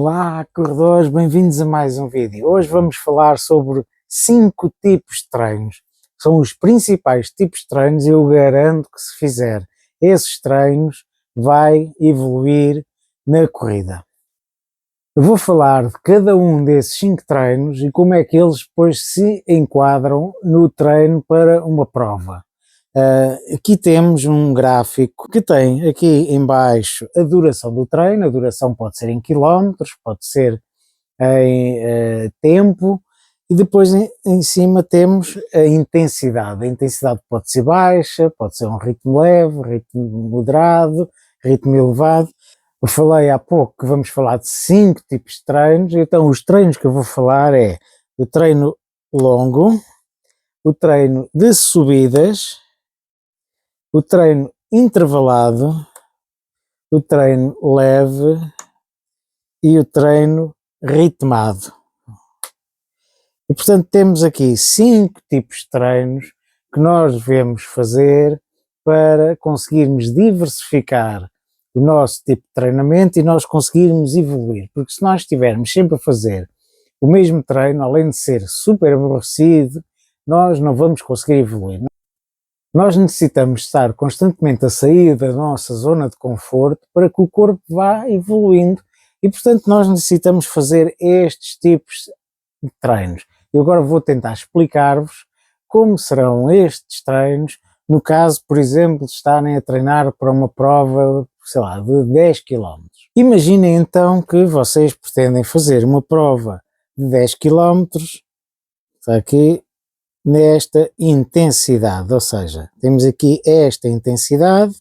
Olá, corredores, bem-vindos a mais um vídeo. Hoje vamos falar sobre 5 tipos de treinos. São os principais tipos de treinos e eu garanto que se fizer esses treinos vai evoluir na corrida. Eu vou falar de cada um desses 5 treinos e como é que eles depois se enquadram no treino para uma prova. Aqui temos um gráfico que tem aqui em baixo a duração do treino. A duração pode ser em quilómetros, pode ser em tempo, e depois em cima temos a intensidade. A intensidade pode ser baixa, pode ser um ritmo leve, ritmo moderado, ritmo elevado. Eu falei há pouco que vamos falar de 5 tipos de treinos, então os treinos que eu vou falar é o treino longo, o treino de subidas, o treino intervalado, o treino leve e o treino ritmado. E portanto temos aqui 5 tipos de treinos que nós devemos fazer para conseguirmos diversificar o nosso tipo de treinamento e nós conseguirmos evoluir, porque se nós estivermos sempre a fazer o mesmo treino, além de ser super aborrecido, nós não vamos conseguir evoluir. Nós necessitamos estar constantemente a sair da nossa zona de conforto para que o corpo vá evoluindo e, portanto, nós necessitamos fazer estes tipos de treinos. Eu agora vou tentar explicar-vos como serão estes treinos no caso, por exemplo, de estarem a treinar para uma prova, sei lá, de 10 km. Imaginem então que vocês pretendem fazer uma prova de 10 km, está aqui, nesta intensidade, ou seja, temos aqui esta intensidade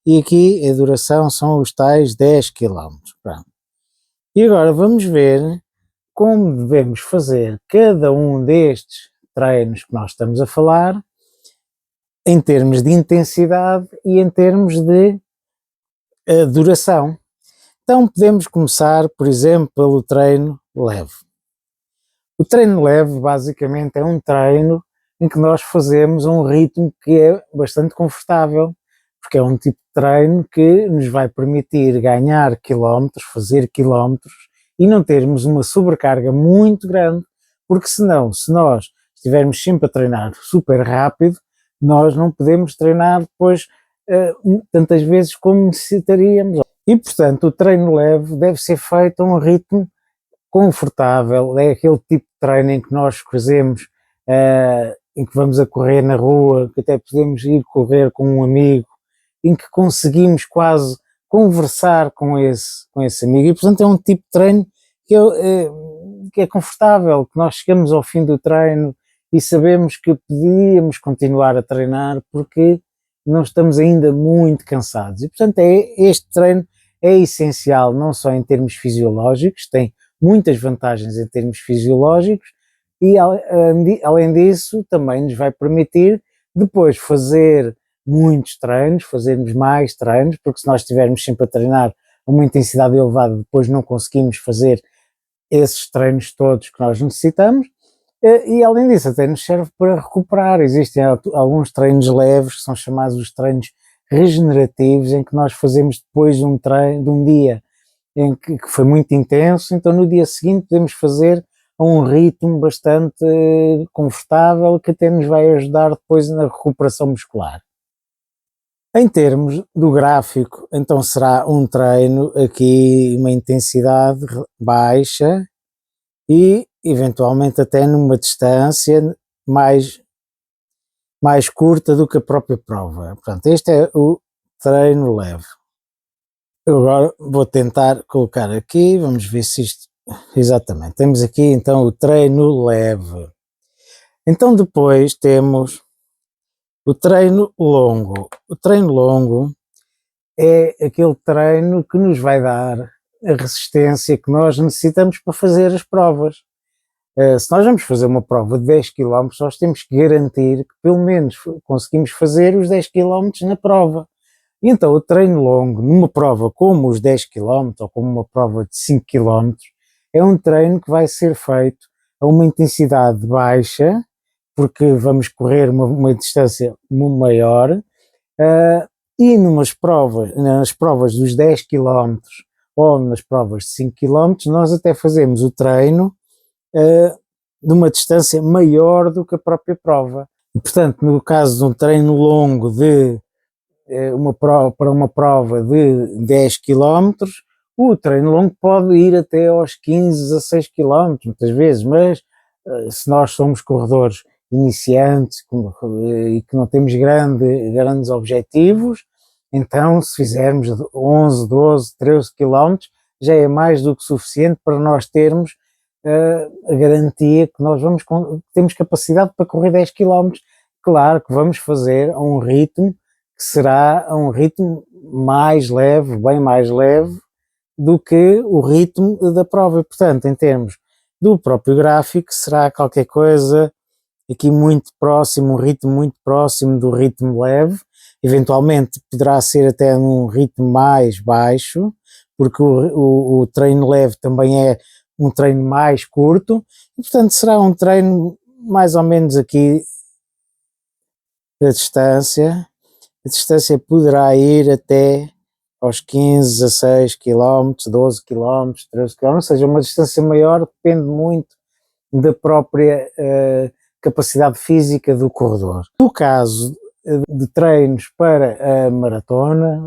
e aqui a duração são os tais 10 km. Pronto. E agora vamos ver como devemos fazer cada um destes treinos que nós estamos a falar em termos de intensidade e em termos de duração. Então podemos começar, por exemplo, pelo treino leve. O treino leve basicamente é um treino em que nós fazemos um ritmo que é bastante confortável, porque é um tipo de treino que nos vai permitir ganhar quilómetros, fazer quilómetros e não termos uma sobrecarga muito grande, porque senão, se nós estivermos sempre a treinar super rápido, nós não podemos treinar depois tantas vezes como necessitaríamos. E portanto o treino leve deve ser feito a um ritmo confortável, é aquele tipo de treino em que nós fazemos, em que vamos a correr na rua, que até podemos ir correr com um amigo, em que conseguimos quase conversar com esse amigo, e portanto é um tipo de treino que é confortável, que nós chegamos ao fim do treino e sabemos que podíamos continuar a treinar porque não estamos ainda muito cansados, e portanto este treino é essencial não só em termos fisiológicos, tem muitas vantagens em termos fisiológicos e além disso também nos vai permitir depois fazer muitos treinos, fazermos mais treinos, porque se nós estivermos sempre a treinar a uma intensidade elevada depois não conseguimos fazer esses treinos todos que nós necessitamos e além disso até nos serve para recuperar. Existem alguns treinos leves que são chamados os treinos regenerativos, em que nós fazemos depois de um treino, de um dia em que foi muito intenso, então no dia seguinte podemos fazer a um ritmo bastante confortável que até nos vai ajudar depois na recuperação muscular. Em termos do gráfico, então será um treino aqui, uma intensidade baixa e eventualmente até numa distância mais curta do que a própria prova. Portanto, este é o treino leve. Eu agora vou tentar colocar aqui, vamos ver se isto... Exatamente, temos aqui então o treino leve. Então depois temos o treino longo. O treino longo é aquele treino que nos vai dar a resistência que nós necessitamos para fazer as provas. Se nós vamos fazer uma prova de 10 km, nós temos que garantir que pelo menos conseguimos fazer os 10 km na prova. E então o treino longo, numa prova como os 10 km ou como uma prova de 5 km, é um treino que vai ser feito a uma intensidade baixa, porque vamos correr uma distância maior, e nas provas dos 10 km ou nas provas de 5 km, nós até fazemos o treino de uma distância maior do que a própria prova. E, portanto, no caso de um treino longo de para uma prova de 10 km, o treino longo pode ir até aos 15, 16 km, muitas vezes, mas se nós somos corredores iniciantes e que não temos grandes objetivos, então se fizermos 11, 12, 13 km, já é mais do que suficiente para nós termos a garantia que nós temos capacidade para correr 10 km. Claro que vamos fazer a um ritmo que será um ritmo mais leve, bem mais leve do que o ritmo da prova. E, portanto, em termos do próprio gráfico, será qualquer coisa aqui muito próximo, um ritmo muito próximo do ritmo leve. Eventualmente poderá ser até num ritmo mais baixo, porque o treino leve também é um treino mais curto, e portanto será um treino mais ou menos aqui da distância. A distância poderá ir até aos 15, 16 km, 12 km, 13 km, ou seja, uma distância maior depende muito da própria capacidade física do corredor. No caso de treinos para a maratona,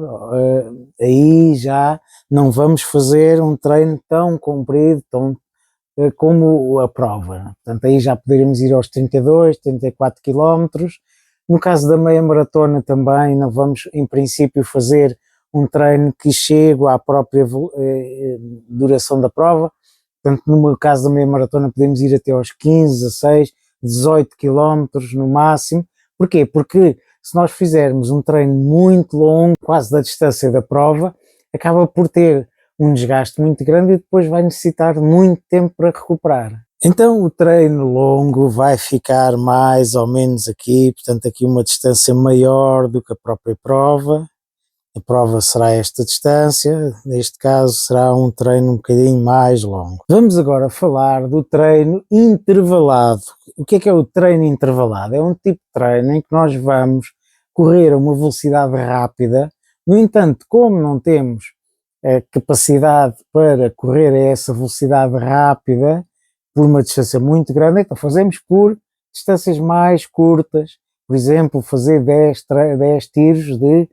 aí já não vamos fazer um treino tão comprido, como a prova. Portanto, aí já poderíamos ir aos 32, 34 km. No caso da meia maratona também não vamos, em princípio, fazer um treino que chegue à própria duração da prova. Portanto, no caso da meia maratona podemos ir até aos 15, 16, 18 km no máximo. Porquê? Porque se nós fizermos um treino muito longo, quase da distância da prova, acaba por ter um desgaste muito grande e depois vai necessitar muito tempo para recuperar. Então o treino longo vai ficar mais ou menos aqui, portanto aqui uma distância maior do que a própria prova. A prova será esta distância, neste caso será um treino um bocadinho mais longo. Vamos agora falar do treino intervalado. O que é o treino intervalado? É um tipo de treino em que nós vamos correr a uma velocidade rápida, no entanto, como não temos a capacidade para correr a essa velocidade rápida por uma distância muito grande, então fazemos por distâncias mais curtas, por exemplo, fazer 10 tiros de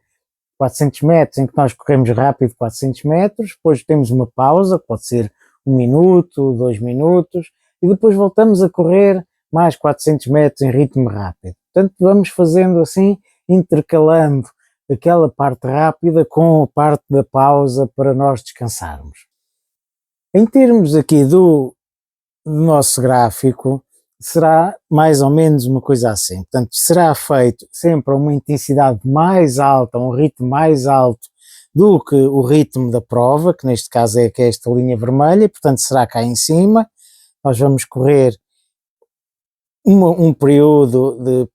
400 metros, em que nós corremos rápido 400 metros, depois temos uma pausa, pode ser 1 minuto, 2 minutos, e depois voltamos a correr mais 400 metros em ritmo rápido. Portanto, vamos fazendo assim, intercalando aquela parte rápida com a parte da pausa para nós descansarmos. Em termos aqui do nosso gráfico, será mais ou menos uma coisa assim. Portanto, será feito sempre a uma intensidade mais alta, um ritmo mais alto do que o ritmo da prova, que neste caso é esta linha vermelha, e portanto será cá em cima. Nós vamos correr um período de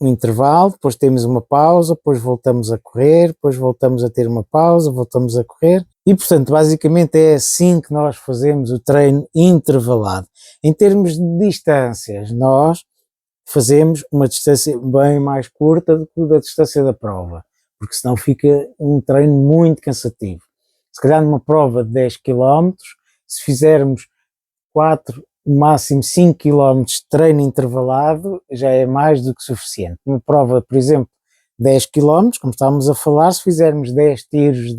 um intervalo, depois temos uma pausa, depois voltamos a correr, depois voltamos a ter uma pausa, voltamos a correr, e portanto basicamente é assim que nós fazemos o treino intervalado. Em termos de distâncias, nós fazemos uma distância bem mais curta do que a distância da prova, porque senão fica um treino muito cansativo. Se calhar numa prova de 10 km, se fizermos 4, no máximo 5 km de treino intervalado, já é mais do que suficiente. Uma prova, por exemplo, 10 km, como estávamos a falar, se fizermos 10 tiros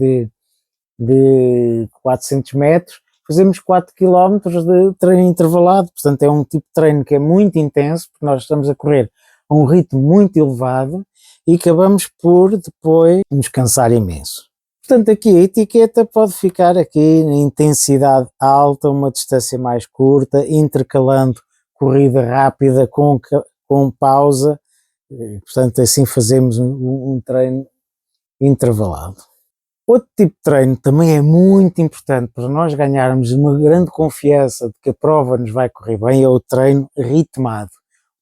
de 400 metros, fazemos 4 km de treino intervalado. Portanto é um tipo de treino que é muito intenso, porque nós estamos a correr a um ritmo muito elevado e acabamos por depois nos cansar imenso. Portanto, aqui a etiqueta pode ficar aqui na intensidade alta, uma distância mais curta, intercalando corrida rápida com pausa. Portanto, assim fazemos um treino intervalado. Outro tipo de treino também é muito importante para nós ganharmos uma grande confiança de que a prova nos vai correr bem, é o treino ritmado.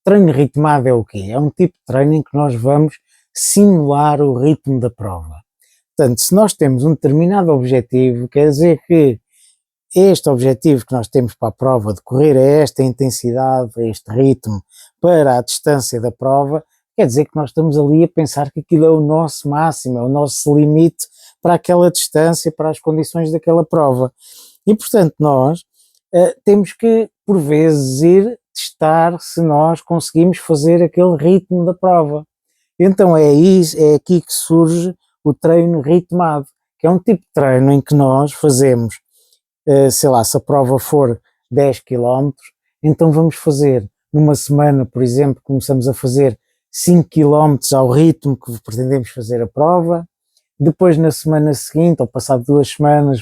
O treino ritmado é o quê? É um tipo de treino em que nós vamos simular o ritmo da prova. Portanto, se nós temos um determinado objetivo, quer dizer que este objetivo que nós temos para a prova de correr a esta intensidade, a este ritmo, para a distância da prova, quer dizer que nós estamos ali a pensar que aquilo é o nosso máximo, é o nosso limite para aquela distância, para as condições daquela prova. E portanto nós temos que por vezes ir testar se nós conseguimos fazer aquele ritmo da prova. Então é aqui que surge o treino ritmado, que é um tipo de treino em que nós fazemos, sei lá, se a prova for 10 quilómetros, então vamos fazer numa semana, por exemplo, começamos a fazer 5 quilómetros ao ritmo que pretendemos fazer a prova, depois na semana seguinte, ou passado 2 semanas,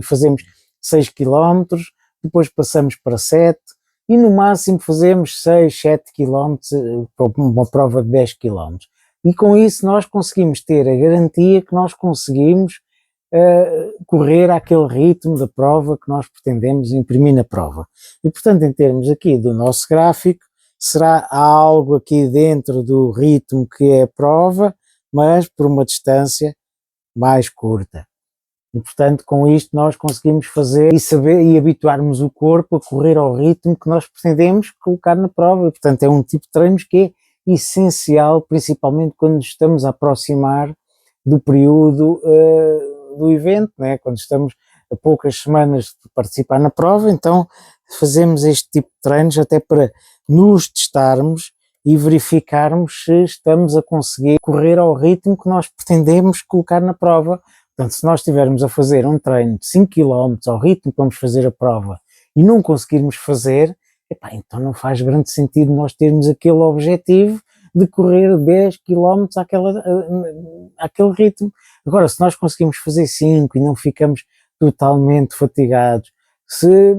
fazemos 6 quilómetros, depois passamos para 7, e no máximo fazemos 6, 7 quilómetros, uma prova de 10 quilómetros. E com isso nós conseguimos ter a garantia que nós conseguimos correr àquele ritmo da prova que nós pretendemos imprimir na prova. E portanto, em termos aqui do nosso gráfico, será algo aqui dentro do ritmo que é a prova, mas por uma distância mais curta. E portanto, com isto nós conseguimos fazer e saber e habituarmos o corpo a correr ao ritmo que nós pretendemos colocar na prova. E portanto, é um tipo de treinos que é essencial, principalmente quando nos estamos a aproximar do período do evento, né? Quando estamos a poucas semanas de participar na prova, então fazemos este tipo de treinos até para nos testarmos e verificarmos se estamos a conseguir correr ao ritmo que nós pretendemos colocar na prova. Portanto, se nós estivermos a fazer um treino de 5 km ao ritmo que vamos fazer a prova e não conseguirmos fazer, então não faz grande sentido nós termos aquele objetivo de correr 10 km àquele ritmo. Agora, se nós conseguimos fazer 5 e não ficamos totalmente fatigados, se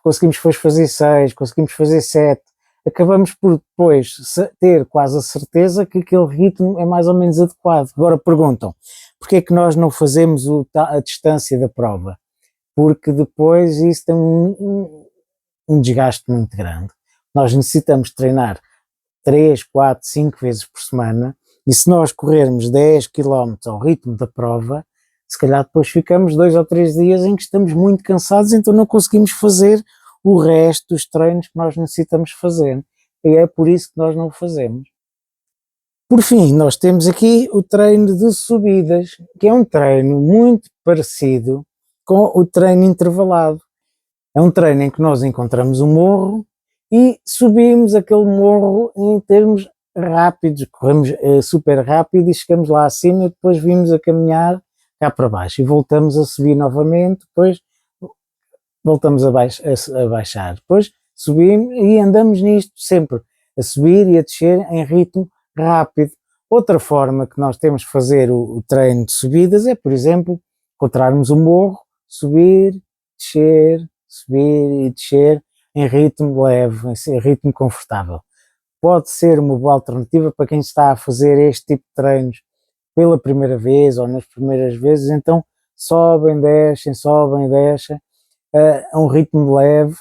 conseguimos depois fazer 6, conseguimos fazer 7, acabamos por depois ter quase a certeza que aquele ritmo é mais ou menos adequado. Agora perguntam, porque é que nós não fazemos a distância da prova? Porque depois isso tem um desgaste muito grande. Nós necessitamos treinar 3, 4, 5 vezes por semana, e se nós corrermos 10 km ao ritmo da prova, se calhar depois ficamos 2 ou 3 dias em que estamos muito cansados, então não conseguimos fazer o resto dos treinos que nós necessitamos fazer. E é por isso que nós não o fazemos. Por fim, nós temos aqui o treino de subidas, que é um treino muito parecido com o treino intervalado. É um treino em que nós encontramos um morro e subimos aquele morro em termos rápidos, corremos super rápido e chegamos lá acima e depois vimos a caminhar cá para baixo e voltamos a subir novamente, depois voltamos a baixar, depois subimos e andamos nisto sempre, a subir e a descer em ritmo rápido. Outra forma que nós temos de fazer o treino de subidas é, por exemplo, encontrarmos um morro, subir e descer em ritmo leve, em ritmo confortável. Pode ser uma boa alternativa para quem está a fazer este tipo de treinos pela primeira vez ou nas primeiras vezes, então sobem, descem a um ritmo leve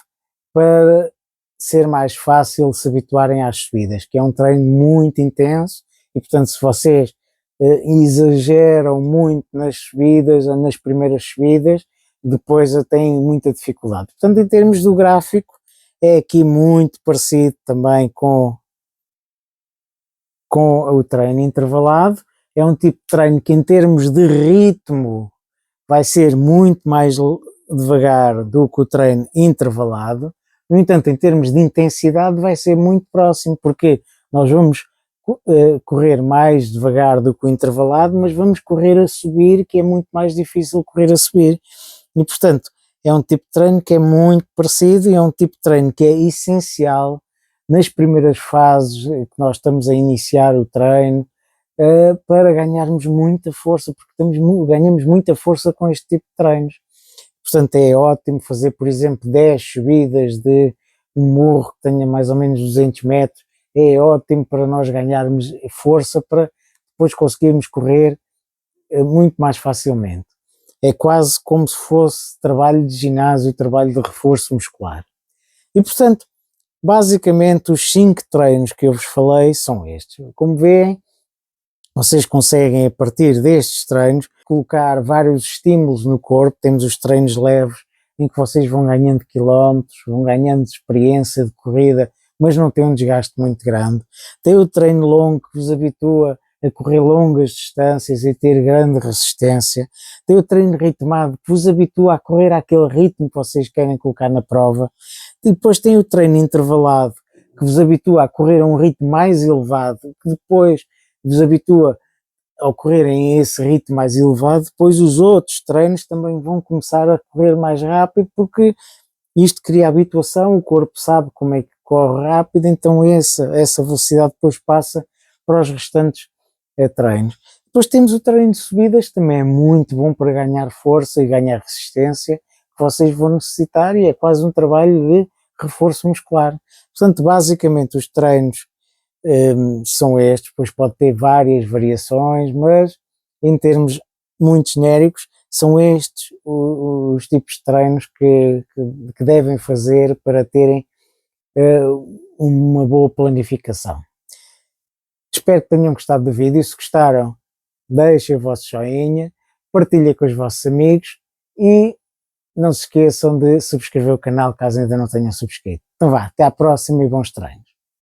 para ser mais fácil se habituarem às subidas, que é um treino muito intenso e portanto se vocês exageram muito nas subidas, nas primeiras subidas, depois têm muita dificuldade. Portanto, em termos do gráfico, é aqui muito parecido também com o treino intervalado. É um tipo de treino que em termos de ritmo vai ser muito mais devagar do que o treino intervalado. No entanto, em termos de intensidade vai ser muito próximo, porque nós vamos correr mais devagar do que o intervalado, mas vamos correr a subir, que é muito mais difícil correr a subir. E portanto, é um tipo de treino que é muito parecido e é um tipo de treino que é essencial nas primeiras fases que nós estamos a iniciar o treino, para ganharmos muita força, porque ganhamos muita força com este tipo de treinos. Portanto, é ótimo fazer, por exemplo, 10 subidas de um morro que tenha mais ou menos 200 metros, é ótimo para nós ganharmos força para depois conseguirmos correr muito mais facilmente. É quase como se fosse trabalho de ginásio, trabalho de reforço muscular. E portanto, basicamente os 5 treinos que eu vos falei são estes. Como veem, vocês conseguem a partir destes treinos colocar vários estímulos no corpo. Temos os treinos leves em que vocês vão ganhando quilómetros, vão ganhando experiência de corrida, mas não tem um desgaste muito grande. Tem o treino longo que vos habitua a correr longas distâncias e ter grande resistência. Tem o treino ritmado, que vos habitua a correr àquele ritmo que vocês querem colocar na prova. E depois tem o treino intervalado, que vos habitua a correr a um ritmo mais elevado, que depois vos habitua ao correrem a esse ritmo mais elevado, depois os outros treinos também vão começar a correr mais rápido, porque isto cria habituação, o corpo sabe como é que corre rápido, então essa velocidade depois passa para os restantes treinos. Depois temos o treino de subidas, que também é muito bom para ganhar força e ganhar resistência, que vocês vão necessitar, e é quase um trabalho de reforço muscular. Portanto, basicamente os treinos são estes, depois pode ter várias variações, mas em termos muito genéricos, são estes os tipos de treinos que devem fazer para terem uma boa planificação. Espero que tenham gostado do vídeo. Se gostaram, deixem o vosso joinha, partilhem com os vossos amigos e não se esqueçam de subscrever o canal caso ainda não tenham subscrito. Então vá, até à próxima e bons treinos.